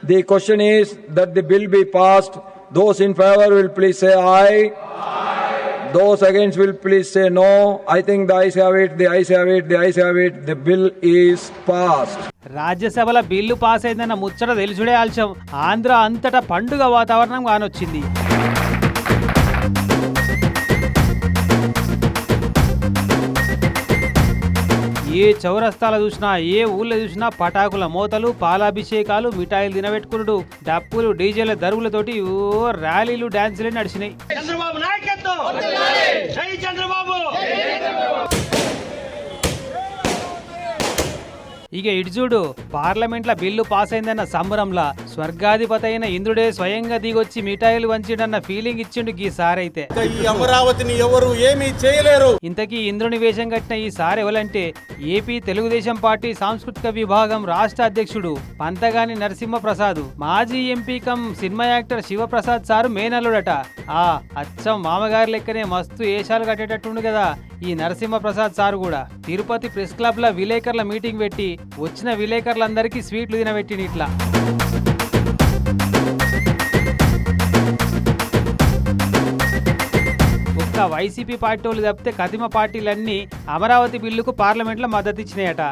The question is that the bill be passed. Those in favor will please say aye. Aye. Those against will please say no. I think the ayes have it, the ayes have it, the ayes have it. The bill is passed. రాజ్యసభలో bill pass అయిందన్న ముచ్చట తెలుసుడే ఆల్చం. ఆంధ్ర అంతటా పండుగ వాతావరణం కానొచ్చింది. ఏ చౌరస్తాల చూసినా, ఏ ఊళ్ళో చూసినా పటాకుల మోతలు, పాలాభిషేకాలు, మిఠాయిలు తినబెట్టుకున్నాడు, డప్పులు, డీజేల దరువులతోటి ఓ ర్యాలీలు, డాన్సులు నడిచినాయి. చంద్రబాబు నాయకత్వం, జై చంద్రబాబు. ఇక ఇడ్జూడు పార్లమెంట్ల బిల్లు పాస్ అయిందన్న సంబరంలా స్వర్గాధిపతి అయిన ఇంద్రుడే స్వయంగా దిగొచ్చి మిఠాయిలు వంచిడన్న ఫీలింగ్ ఇచ్చిండు ఈ సారైతే. ఈ అమరావతిని ఎవరు ఏమీ చేయలేరు. ఇంతకీ ఇంద్రుని వేషం కట్టిన ఈ సార్ ఎవలంటే ఏపీ తెలుగుదేశం పార్టీ సాంస్కృతిక విభాగం రాష్ట్ర అధ్యక్షుడు పంతగాని నరసింహప్రసాద్. మాజీ MP cum cinema actor Sivaprasad sir మేనల్లుడట. అచ్చం మామగారి లెక్కనే మస్తు ఏషాలు కట్టేటట్టుండు కదా ఈ నరసింహప్రసాద్ సారు కూడా. తిరుపతి ప్రెస్ క్లబ్ లో విలేకరుల మీటింగ్ పెట్టి వచ్చిన విలేకరులందరికీ స్వీట్లు తినబెట్టిన ఇట్లా. ఒక్క వైసీపీ పార్టీ వాళ్ళు తప్పితే కదిమ పార్టీలన్నీ అమరావతి బిల్లుకు పార్లమెంట్లో మద్దతు ఇచ్చినాయట.